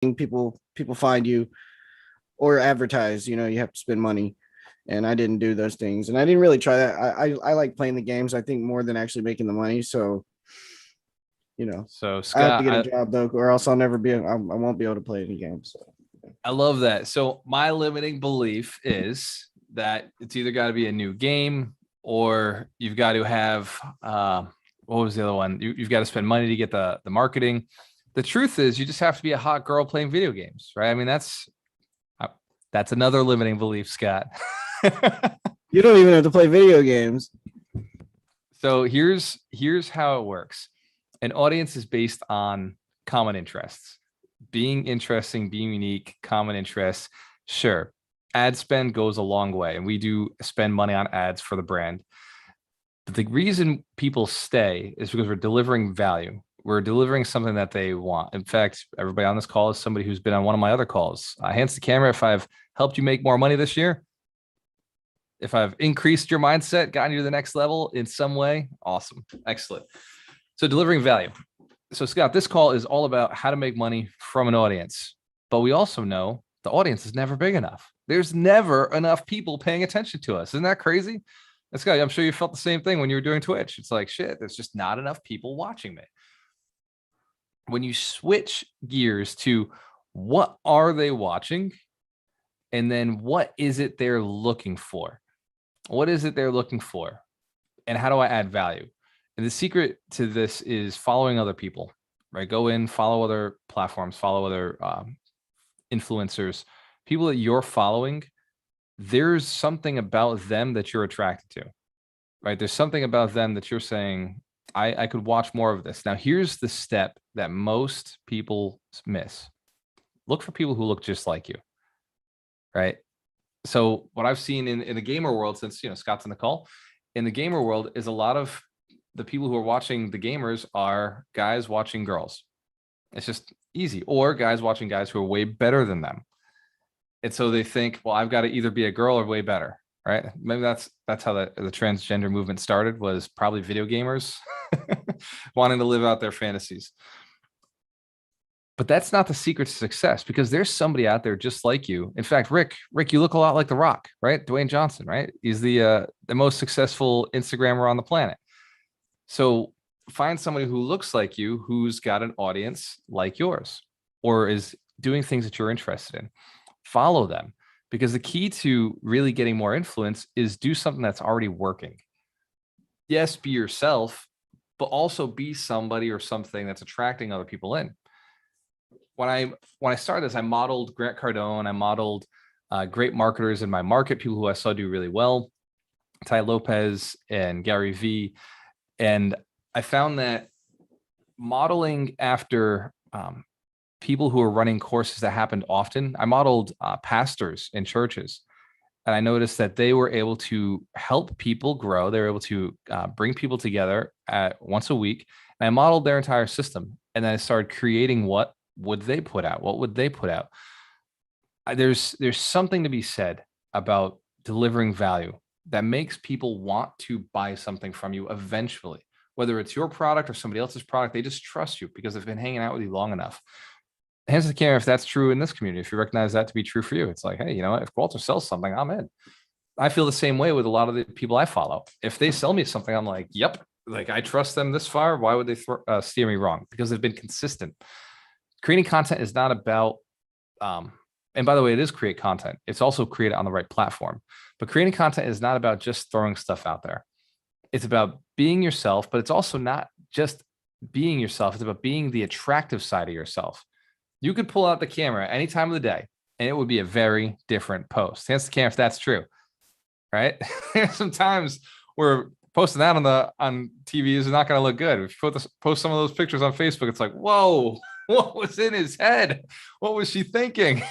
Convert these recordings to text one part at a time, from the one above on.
people find you or advertise. You know, you have to spend money, and I didn't do those things, and I didn't really try that. I like playing the games, I think, more than actually making the money. So you know, So I have to Scott, get a job though, or else I'll never be. I won't be able to play any games. So. I love that. So my limiting belief is that it's either got to be a new game or you've got to have what was the other one? You've got to spend money to get the marketing. The truth is, you just have to be a hot girl playing video games, right? I mean, that's another limiting belief, Scott. You don't even have to play video games. So here's how it works. An audience is based on common interests. Being interesting, being unique, common interests. Sure. Ad spend goes a long way, and we do spend money on ads for the brand. But the reason people stay is because we're delivering value. We're delivering something that they want. In fact, everybody on this call is somebody who's been on one of my other calls. Hands to camera if I've helped you make more money this year. If I've increased your mindset, gotten you to the next level in some way, awesome. Excellent. So delivering value. So Scott, this call is all about how to make money from an audience. But we also know the audience is never big enough. There's never enough people paying attention to us. Isn't that crazy? Scott, I'm sure you felt the same thing when you were doing Twitch. It's like, shit, there's just not enough people watching me. When you switch gears to what are they watching? And then what is it they're looking for? What is it they're looking for? And how do I add value? And the secret to this is following other people, right? Go in, follow other platforms, follow other influencers, people that you're following. There's something about them that you're attracted to, right? There's something about them that you're saying, I could watch more of this. Now, here's the step that most people miss. Look for people who look just like you, right? So what I've seen in the gamer world, since, Scott's in the call, in the gamer world is a lot of the people who are watching the gamers are guys watching girls. It's just easy. Or guys watching guys who are way better than them. And so they think, well, I've got to either be a girl or way better, right? Maybe that's how the transgender movement started, was probably video gamers wanting to live out their fantasies. But that's not the secret to success, because there's somebody out there just like you. In fact, Rick, you look a lot like The Rock, right? Dwayne Johnson, right? He's the most successful Instagrammer on the planet. So find somebody who looks like you, who's got an audience like yours, or is doing things that you're interested in. Follow them, because the key to really getting more influence is do something that's already working. Yes, be yourself, but also be somebody or something that's attracting other people in. When I started this, I modeled Grant Cardone. I modeled great marketers in my market, people who I saw do really well, Tai Lopez and Gary Vee. And I found that modeling after people who are running courses that happened often, I modeled pastors in churches. And I noticed that they were able to help people grow. They were able to bring people together once a week. And I modeled their entire system. And then I started creating what would they put out? What would they put out? There's something to be said about delivering value that makes people want to buy something from you eventually, whether it's your product or somebody else's product. They just trust you because they've been hanging out with you long enough. Hands to the camera if that's true in this community, if you recognize that to be true for you. It's like, hey, you know what? If Gualter sells something, I'm in. I feel the same way with a lot of the people I follow. If they sell me something, I'm like, yep, like I trust them this far. Why would they steer me wrong? Because they've been consistent. Creating content is not about, and by the way, it is create content. It's also create it on the right platform. But creating content is not about just throwing stuff out there. It's about being yourself, but it's also not just being yourself. It's about being the attractive side of yourself. You could pull out the camera any time of the day, and it would be a very different post. Hands to the camera if that's true, right? There's some times where posting that on TV is not going to look good. If you post some of those pictures on Facebook, it's like, whoa, what was in his head? What was she thinking?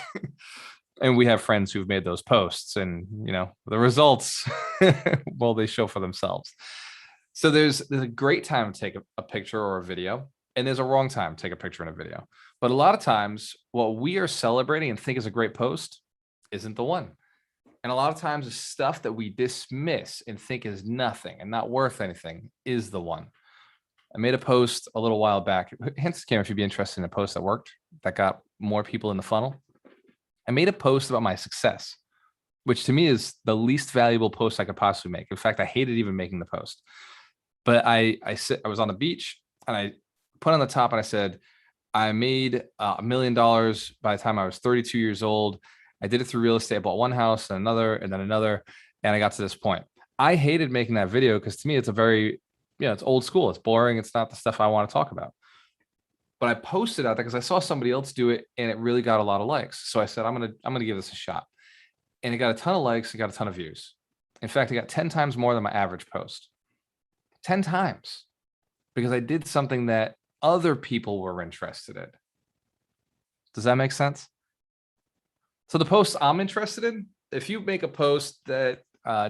And we have friends who've made those posts, and the results, well, they show for themselves. So there's a great time to take a picture or a video, and there's a wrong time to take a picture and a video. But a lot of times what we are celebrating and think is a great post isn't the one. And a lot of times the stuff that we dismiss and think is nothing and not worth anything is the one. I made a post a little while back. Hence, Cameron, if you'd be interested in a post that worked, that got more people in the funnel. I made a post about my success, which to me is the least valuable post I could possibly make. In fact, I hated even making the post. But I was on the beach and I put on the top and I said, I made $1 million by the time I was 32 years old. I did it through real estate. I bought one house and another and then another. And I got to this point. I hated making that video because to me, it's a very, it's old school. It's boring. It's not the stuff I want to talk about. But I posted out there because I saw somebody else do it and it really got a lot of likes. So I said, I'm gonna give this a shot. And it got a ton of likes, it got a ton of views. In fact, it got 10 times more than my average post. 10 times. Because I did something that other people were interested in. Does that make sense? So the posts I'm interested in, if you make a post that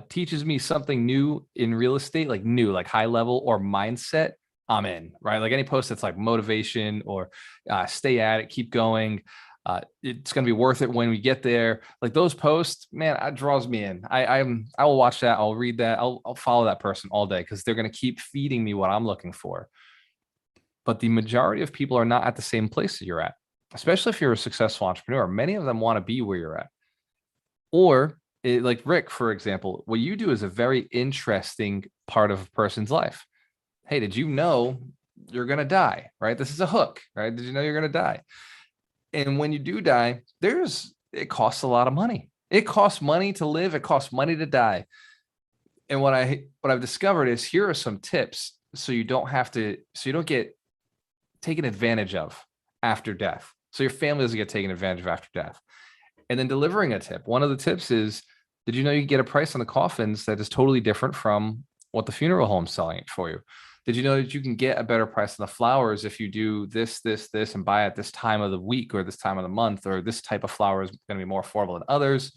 teaches me something new in real estate, like new, like high level or mindset, I'm in, right? Like any post that's like motivation or stay at it, keep going. It's going to be worth it when we get there. Like those posts, man, it draws me in. I will watch that. I'll read that. I'll follow that person all day because they're going to keep feeding me what I'm looking for. But the majority of people are not at the same place that you're at, especially if you're a successful entrepreneur. Many of them want to be where you're at. Or like Rick, for example, what you do is a very interesting part of a person's life. Hey, did you know you're going to die, right? This is a hook, right? Did you know you're going to die? And when you do die, it costs a lot of money. It costs money to live. It costs money to die. And what I've discovered is here are some tips so you don't get taken advantage of after death. So your family doesn't get taken advantage of after death. And then delivering a tip. One of the tips is, did you know you get a price on the coffins that is totally different from what the funeral home's selling it for you? Did you know that you can get a better price on the flowers if you do this, and buy at this time of the week or this time of the month, or this type of flower is going to be more affordable than others,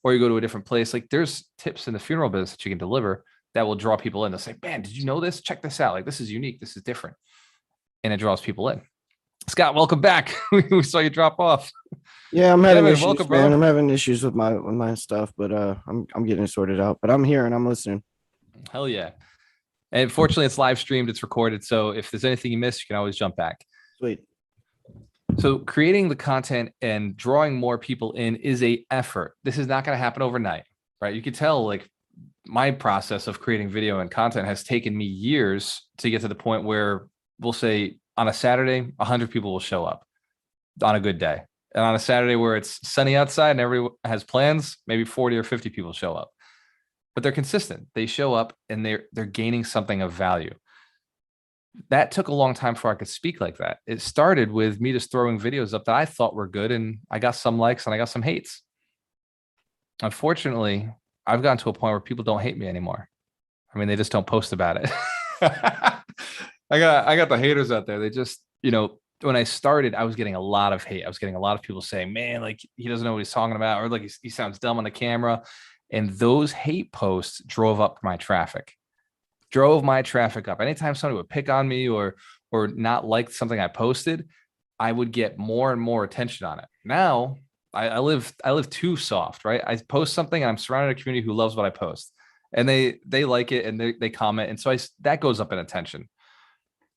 or you go to a different place? Like there's tips in the funeral business that you can deliver that will draw people in. They'll say, man, did you know this? Check this out. Like this is unique. This is different. And it draws people in. Scott, welcome back. We saw you drop off. Yeah, I'm having Kevin, issues, welcome, man. brother. I'm having issues with my stuff, but I'm getting it sorted out. But I'm here and I'm listening. Hell yeah. And fortunately, it's live streamed, it's recorded. So if there's anything you missed, you can always jump back. Sweet. So creating the content and drawing more people in is a effort. This is not going to happen overnight, right? You can tell like my process of creating video and content has taken me years to get to the point where we'll say on a Saturday, 100 people will show up on a good day. And on a Saturday where it's sunny outside and everyone has plans, maybe 40 or 50 people show up. But they're consistent. They show up and they're gaining something of value. That took a long time before I could speak like that. It started with me just throwing videos up that I thought were good, and I got some likes and I got some hates. Unfortunately, I've gotten to a point where people don't hate me anymore. I mean, they just don't post about it. I got the haters out there. They just, when I started, I was getting a lot of hate. I was getting a lot of people saying, man, like he doesn't know what he's talking about, or like he sounds dumb on the camera. And those hate posts drove up my traffic up. Anytime somebody would pick on me or not like something I posted, I would get more and more attention on it. Now I live too soft, right? I post something and I'm surrounded by a community who loves what I post, and they like it and they comment. And so that goes up in attention.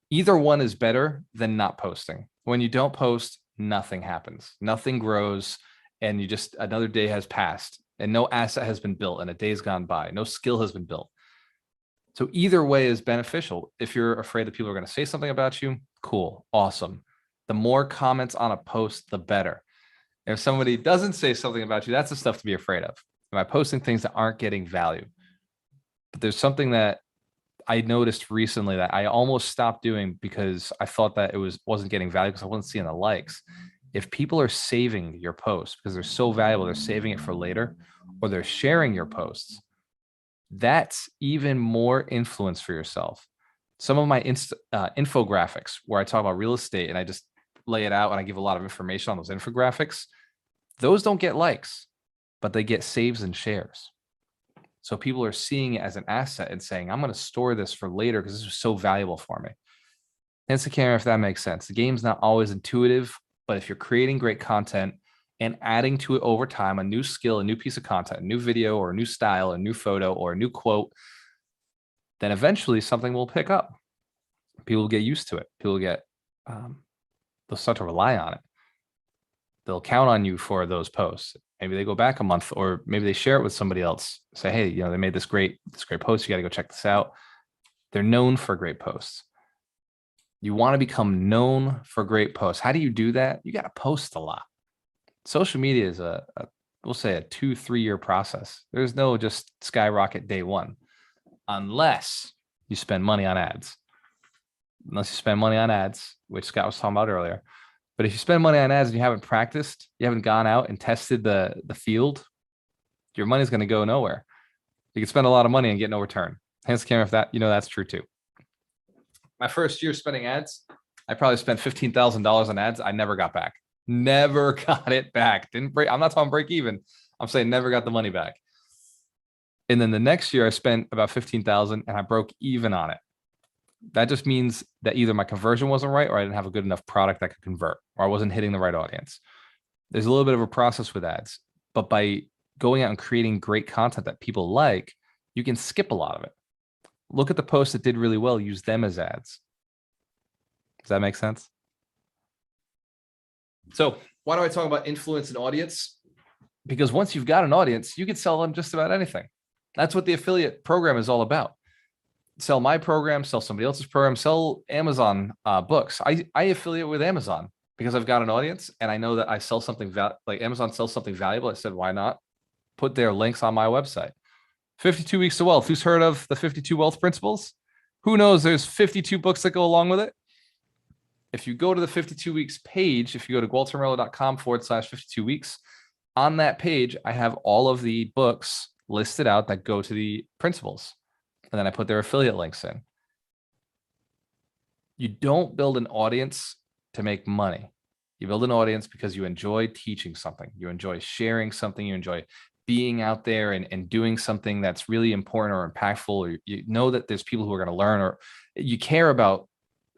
Either one is better than not posting. When you don't post, nothing happens, nothing grows. And another day has passed and no asset has been built and a day's gone by. No skill has been built. So either way is beneficial. If you're afraid that people are going to say something about you, cool, awesome. The more comments on a post, the better. If somebody doesn't say something about you, that's the stuff to be afraid of. Am I posting things that aren't getting value? But there's something that I noticed recently that I almost stopped doing because I thought that it wasn't getting value because I wasn't seeing the likes. If people are saving your post because they're so valuable, they're saving it for later, or they're sharing your posts, that's even more influence for yourself. Some of my infographics where I talk about real estate and I just lay it out and I give a lot of information on those infographics, those don't get likes, but they get saves and shares. So people are seeing it as an asset and saying, I'm going to store this for later because this was so valuable for me. Hence the camera, if that makes sense. The game's not always intuitive, but if you're creating great content and adding to it over time, a new skill, a new piece of content, a new video or a new style, a new photo or a new quote, then eventually something will pick up. People get used to it. People get, they'll start to rely on it. They'll count on you for those posts. Maybe they go back a month, or maybe they share it with somebody else. Say, hey, they made this great post. You got to go check this out. They're known for great posts. You want to become known for great posts. How do you do that? You got to post a lot. Social media is we'll say a 2-3 year process. There's no just skyrocket day one, unless you spend money on ads. Unless you spend money on ads, which Scott was talking about earlier. But if you spend money on ads and you haven't practiced, you haven't gone out and tested the field, your money's going to go nowhere. You can spend a lot of money and get no return. Hence, camera, if that, that's true too. My first year spending ads, I probably spent $15,000 on ads. I never got back. Never got it back. Didn't break. I'm not talking break even. I'm saying never got the money back. And then the next year I spent about 15,000 and I broke even on it. That just means that either my conversion wasn't right, or I didn't have a good enough product that could convert, or I wasn't hitting the right audience. There's a little bit of a process with ads, but by going out and creating great content that people like, you can skip a lot of it. Look at the posts that did really well, use them as ads. Does that make sense? So why do I talk about influence and audience? Because once you've got an audience, you can sell them just about anything. That's what the affiliate program is all about. Sell my program, sell somebody else's program, sell Amazon books. I affiliate with Amazon because I've got an audience and I know that I sell something like Amazon sells something valuable. I said, why not put their links on my website? 52 Weeks to Wealth. Who's heard of the 52 Wealth Principles? Who knows there's 52 books that go along with it? If you go to the 52 Weeks page, if you go to gualtermerlo.com/52 weeks, on that page, I have all of the books listed out that go to the principles. And then I put their affiliate links in. You don't build an audience to make money. You build an audience because you enjoy teaching something. You enjoy sharing something. You enjoy being out there and doing something that's really important or impactful, or you know that there's people who are going to learn, or you care about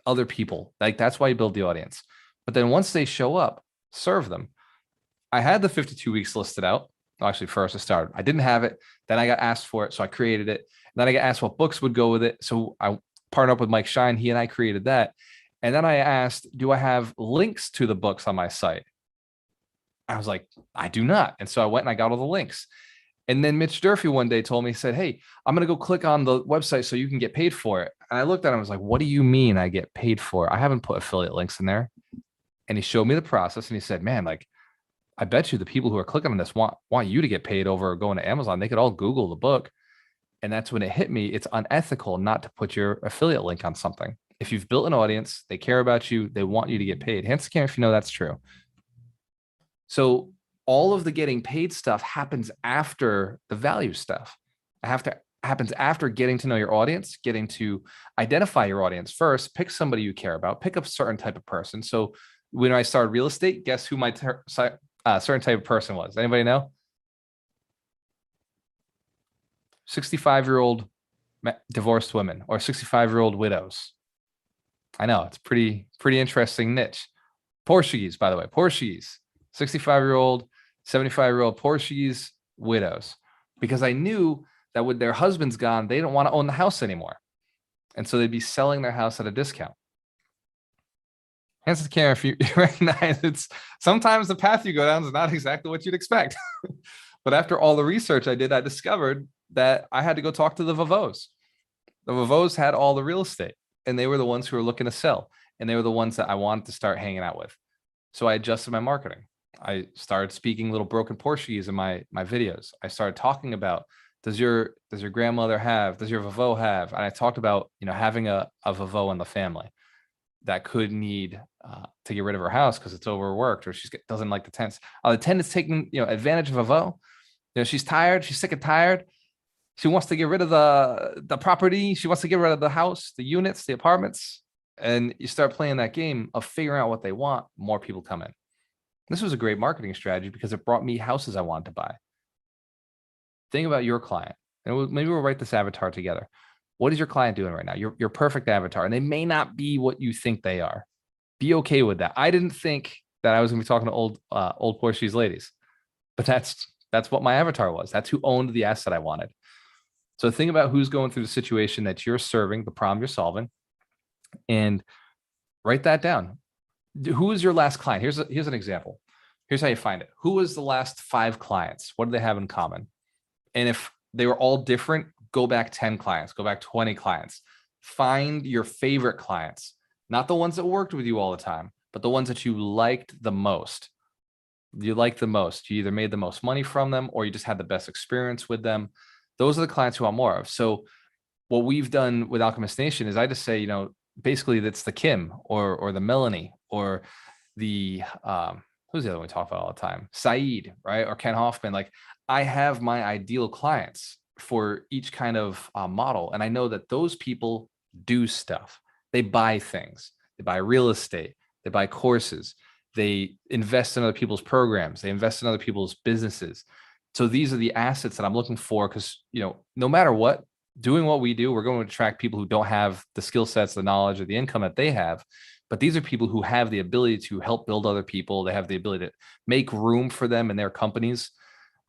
other people. Like, that's why you build the audience. But then once they show up, serve them. I had the 52 weeks listed out. Actually, first I started. I didn't have it. Then I got asked for it, so I created it. Then I got asked what books would go with it. So I partnered up with Mike Shine. He and I created that. And then I asked, do I have links to the books on my site? I was like, I do not. And so I went and I got all the links. And then Mitch Durfee one day told me, he said, hey, I'm going to go click on the website so you can get paid for it. And I looked at him, I was like, what do you mean I get paid for it? I haven't put affiliate links in there. And he showed me the process and he said, man, like, I bet you the people who are clicking on this want you to get paid over going to Amazon. They could all Google the book. And that's when it hit me. It's unethical not to put your affiliate link on something. If you've built an audience, they care about you, they want you to get paid. Hence the camera, if you know that's true. So all of the getting paid stuff happens after the value stuff. Happens after getting to know your audience, getting to identify your audience first, pick somebody you care about, pick up a certain type of person. So when I started real estate, guess who my certain type of person was? Anybody know? 65-year-old divorced women or 65-year-old widows. I know, it's pretty interesting niche. Portuguese, by the way, Portuguese, 65-year-old, 75-year-old Portuguese widows, because I knew that with their husbands gone, they don't want to own the house anymore. And so they'd be selling their house at a discount. Hence the camera, if you recognize it's sometimes the path you go down is not exactly what you'd expect. But after all the research I did, I discovered that I had to go talk to the Vavos. The Vavos had all the real estate, and they were the ones who were looking to sell. And they were the ones that I wanted to start hanging out with. So I adjusted my marketing. I started speaking little broken Portuguese in my videos. I started talking about, does your grandmother have, does your Vavo have? And I talked about, having a Vavo in the family that could need to get rid of her house because it's overworked, or she doesn't like the tenants. The tenant's taking advantage of Vavo. She's tired. She's sick and tired. She wants to get rid of the property. She wants to get rid of the house, the units, the apartments. And you start playing that game of figuring out what they want. More people come in. This was a great marketing strategy because it brought me houses I wanted to buy. Think about your client. And maybe we'll write this avatar together. What is your client doing right now? Your perfect avatar. And they may not be what you think they are. Be okay with that. I didn't think that I was going to be talking to old Portuguese ladies, but that's what my avatar was. That's who owned the asset I wanted. So think about who's going through the situation that you're serving, the problem you're solving, And write that down. Who was your last client? Here's an example. Here's how you find it. Who was the last 5 clients? What do they have in common? And if they were all different, go back 10 clients, go back 20 clients. Find your favorite clients, not the ones that worked with you all the time, but the ones that you liked the most. You liked the most. You either made the most money from them or you just had the best experience with them. Those are the clients who I'm more of. So what we've done with Alchemist Nation is I just say, basically that's the Kim or the Melanie or the who's the other one we talk about all the time? Saeed, right? Or Ken Hoffman. Like I have my ideal clients for each kind of model. And I know that those people do stuff. They buy things. They buy real estate. They buy courses. They invest in other people's programs. They invest in other people's businesses. So these are the assets that I'm looking for because, no matter what, doing what we do, we're going to attract people who don't have the skill sets, the knowledge, or the income that they have. But these are people who have the ability to help build other people. They have the ability to make room for them in their companies.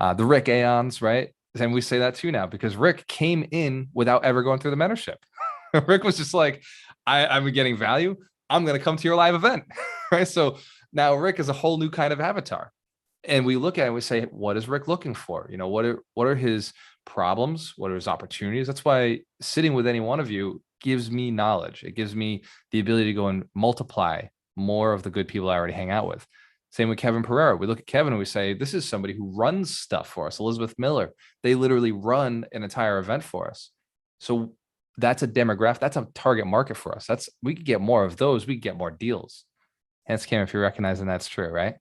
The Rick Aons, right? And we say that too now because Rick came in without ever going through the mentorship. Rick was just like, I'm getting value. I'm going to come to your live event, right? So now Rick is a whole new kind of avatar. And we look at it and we say, what is Rick looking for? What are his problems? What are his opportunities? That's why sitting with any one of you gives me knowledge. It gives me the ability to go and multiply more of the good people I already hang out with. Same with Kevin Pereira. We look at Kevin and we say, this is somebody who runs stuff for us. Elizabeth Miller, they literally run an entire event for us. So that's a demographic. That's a target market for us. We could get more of those. We could get more deals. Hence, Cam, if you're recognizing that's true, right?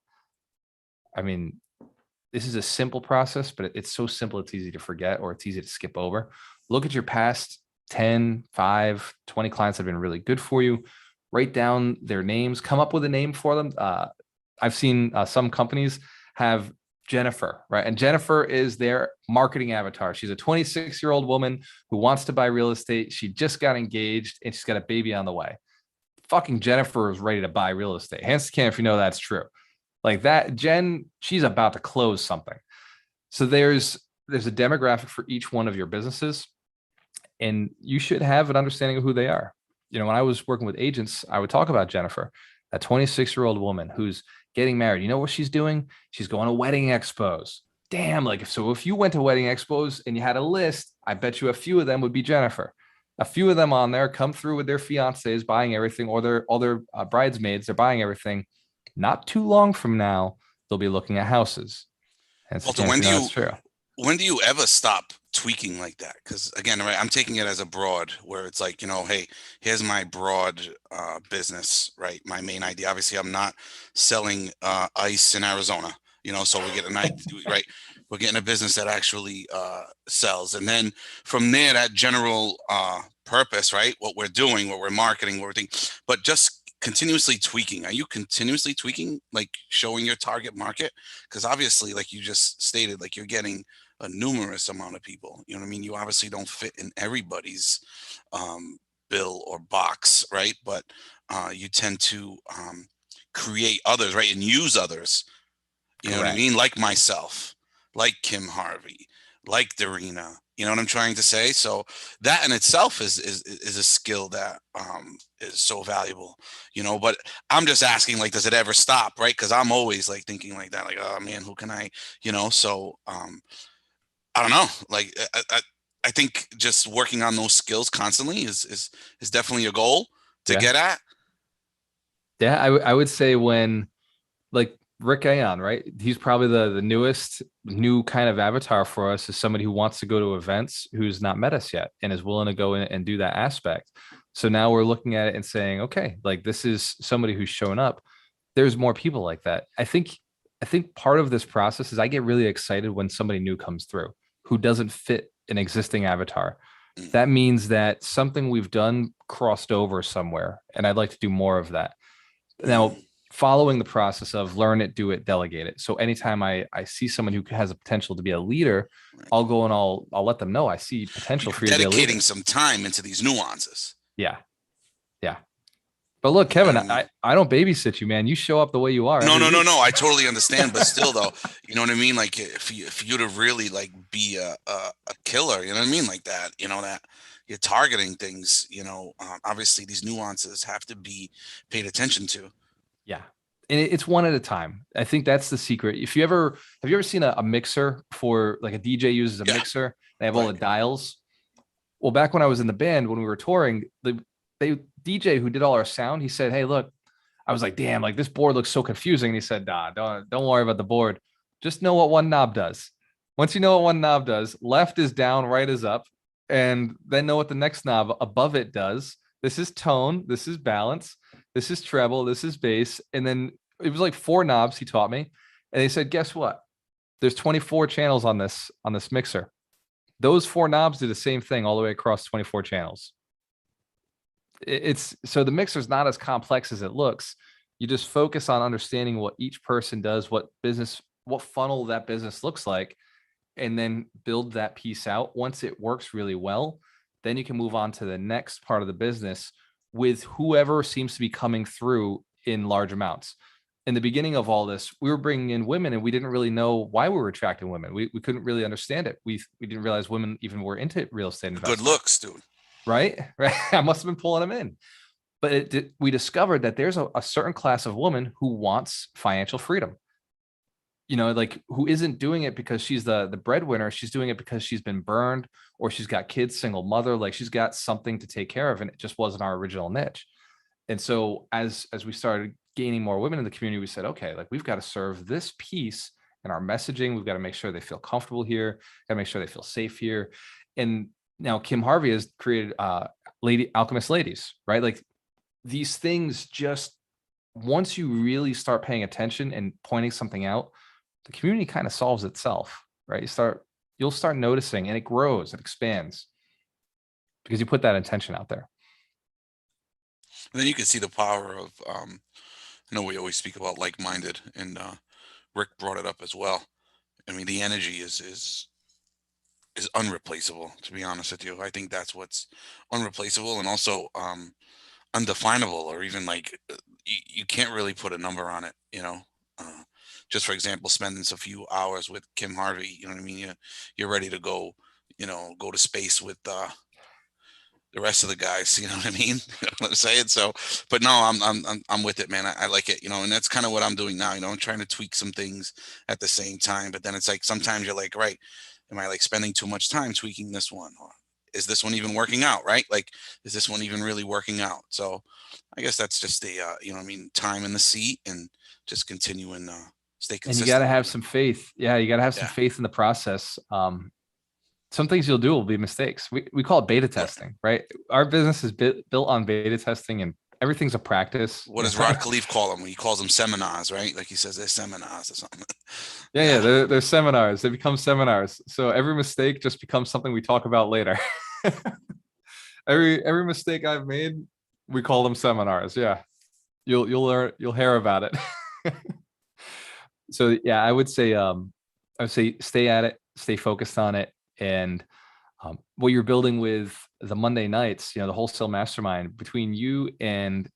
I mean, this is a simple process, but it's so simple, it's easy to forget or it's easy to skip over. Look at your past 10, 5, 20 clients that have been really good for you. Write down their names, come up with a name for them. I've seen some companies have Jennifer, right? And Jennifer is their marketing avatar. She's a 26-year-old woman who wants to buy real estate. She just got engaged and she's got a baby on the way. Fucking Jennifer is ready to buy real estate. Hands to can if you know that's true. Like that, Jen, she's about to close something. So there's a demographic for each one of your businesses, and you should have an understanding of who they are. When I was working with agents, I would talk about Jennifer, a 26-year-old woman who's getting married. You know what she's doing? She's going to wedding expos. Damn, if you went to wedding expos and you had a list, I bet you a few of them would be Jennifer. A few of them on there come through with their fiancés buying everything, or all their bridesmaids, they're buying everything. Not too long from now, they'll be looking at houses. And Walter, when do you ever stop tweaking like that? Because again, right, I'm taking it as a broad where it's like, hey, here's my broad business, right? My main idea. Obviously, I'm not selling ice in Arizona, so we get an idea, right? We're getting a business that actually sells. And then from there, that general purpose, right? What we're doing, what we're marketing, what we're doing, but just continuously tweaking. Are you continuously tweaking, like showing your target market? Because obviously, like you just stated, like you're getting a numerous amount of people. You know what I mean? You obviously don't fit in everybody's bill or box, right? But you tend to create others, right? And use others. You know what I mean? Like myself, like Kim Harvey, like Darina. You know what I'm trying to say? So that in itself is a skill that is so valuable, but I'm just asking, like, does it ever stop? Right. Cause I'm always like thinking like that, like, oh man, who can I, so I don't know. Like, I think just working on those skills constantly is definitely a goal to get at. Yeah. I would say when like Rick Aon, right? He's probably the new kind of avatar for us is somebody who wants to go to events, who's not met us yet and is willing to go in and do that aspect. So now we're looking at it and saying, okay, like this is somebody who's shown up. There's more people like that. I think part of this process is I get really excited when somebody new comes through who doesn't fit an existing avatar. That means that something we've done crossed over somewhere, and I'd like to do more of that. Now, following the process of learn it, do it, delegate it. So anytime I see someone who has a potential to be a leader, I'll go and I'll let them know I see potential for you to be a leader. Dedicating some time into these nuances. Yeah. Yeah. But look, Kevin, I don't babysit you, man. You show up the way you are. No. I totally understand. But still, though, you know what I mean? Like, if you to really like be a killer, you know what I mean? Like that, you're targeting things, obviously these nuances have to be paid attention to. Yeah. And it's one at a time. I think that's the secret. Have you ever seen a mixer for like a DJ uses a Yeah. mixer? They have all the Right. dials. Well, back when I was in the band, when we were touring, the DJ who did all our sound, he said, "Hey, look," I was like, "Damn, like this board looks so confusing." And he said, "Nah, don't worry about the board. Just know what one knob does. Once you know what one knob does, left is down, right is up, and then know what the next knob above it does. This is tone, this is balance, this is treble, this is bass." And then it was like 4 knobs he taught me. And he said, "Guess what? There's 24 channels on this mixer. Those 4 knobs do the same thing all the way across 24 channels." It's so the mixer's not as complex as it looks. You just focus on understanding what each person does, what funnel that business looks like, and then build that piece out. Once it works really well, then you can move on to the next part of the business with whoever seems to be coming through in large amounts. In the beginning of all this, we were bringing in women and we didn't really know why we were attracting women. We couldn't really understand it. We didn't realize women even were into real estate investment. Good looks, dude. Right? I must have been pulling them in. But we discovered that there's a certain class of woman who wants financial freedom. Like who isn't doing it because she's the breadwinner. She's doing it because she's been burned or she's got kids, single mother, like she's got something to take care of. And it just wasn't our original niche. And so as we started gaining more women in the community, we said, okay, like we've got to serve this piece in our messaging. We've got to make sure they feel comfortable here, got to make sure they feel safe here. And now Kim Harvey has created Alchemist Ladies, right? Like these things, just once you really start paying attention and pointing something out, the community kind of solves itself, right? You'll start noticing, and it grows, it expands because you put that intention out there. And then you can see the power of, I know we always speak about like-minded, and Rick brought it up as well. I mean, the energy is unreplaceable, to be honest with you. I think that's what's unreplaceable, and also undefinable, or even like you can't really put a number on it, just for example, spending a few hours with Kim Harvey, you know what I mean? You're ready to go, go to space with the rest of the guys, you know what I mean? You know what I'm saying? So, but no, I'm with it, man. I like it, and that's kind of what I'm doing now. I'm trying to tweak some things at the same time, but then it's like sometimes you're like, right, am I like spending too much time tweaking this one, or is this one even working out, right? Like, is this one even really working out? So, I guess that's just the time in the seat and just continuing stay consistent. And you got to have some faith. Yeah, you got to have some faith in the process. Some things you'll do will be mistakes. We call it beta testing, right? Our business is built on beta testing, and everything's a practice. What does Rod Khleif call them? He calls them seminars, right? Like he says they're seminars or something. Yeah, they're seminars. They become seminars. So every mistake just becomes something we talk about later. Every mistake I've made, we call them seminars. Yeah, you'll learn, you'll hear about it. So yeah, I would say stay at it, stay focused on it. And what you're building with the Monday nights, the wholesale mastermind, between you and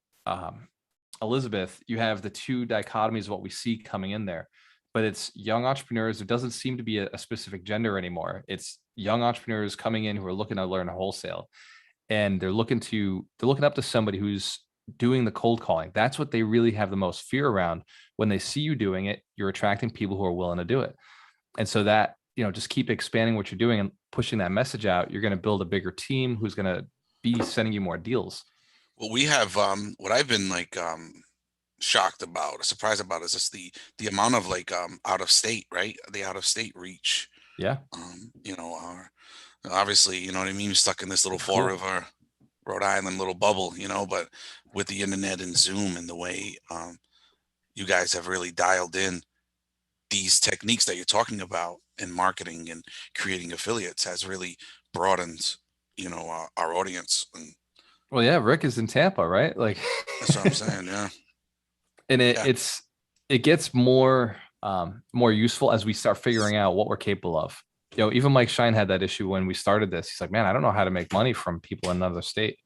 Elizabeth, you have the two dichotomies of what we see coming in there. But it's young entrepreneurs. There doesn't seem to be a specific gender anymore. It's young entrepreneurs coming in who are looking to learn wholesale, and they're looking up to somebody who's doing the cold calling. That's what they really have the most fear around. When they see you doing it, you're attracting people who are willing to do it. And so that, just keep expanding what you're doing and pushing that message out. You're going to build a bigger team who's going to be sending you more deals. Well, we have what I've been like shocked about, surprised about, is just the amount of like out of state, right? The out of state reach. Yeah. Obviously, you know what I mean? You're stuck in this little Fall River, Rhode Island little bubble, but with the internet and Zoom and the way you guys have really dialed in these techniques that you're talking about in marketing and creating affiliates has really broadened, our audience. And well, yeah, Rick is in Tampa, right? Like that's what I'm saying. Yeah. And it gets more useful as we start figuring out what we're capable of. Even Mike Shine had that issue when we started this. He's like, man, I don't know how to make money from people in another state.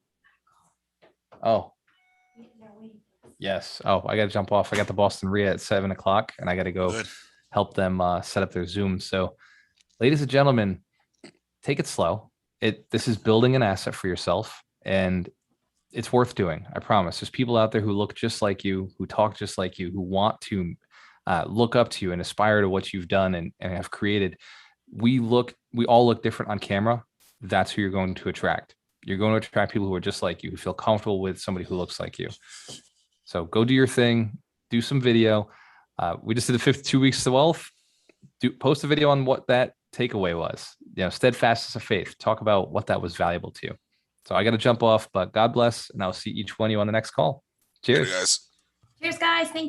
Oh, yes. Oh, I got to jump off. I got the Boston RIA at 7:00 and I got to go help them set up their Zoom. So ladies and gentlemen, take it slow. This is building an asset for yourself, and it's worth doing. I promise. There's people out there who look just like you, who talk just like you, who want to look up to you and aspire to what you've done and have created. We all look different on camera. That's who you're going to attract. You're going to attract people who are just like you, who feel comfortable with somebody who looks like you. So go do your thing, do some video. We just did the 52 weeks to wealth. Post a video on what that takeaway was. Steadfast as a faith. Talk about what that was valuable to you. So I got to jump off, but God bless, and I'll see each one of you on the next call. Cheers. Later, guys. Cheers, guys. Thank you.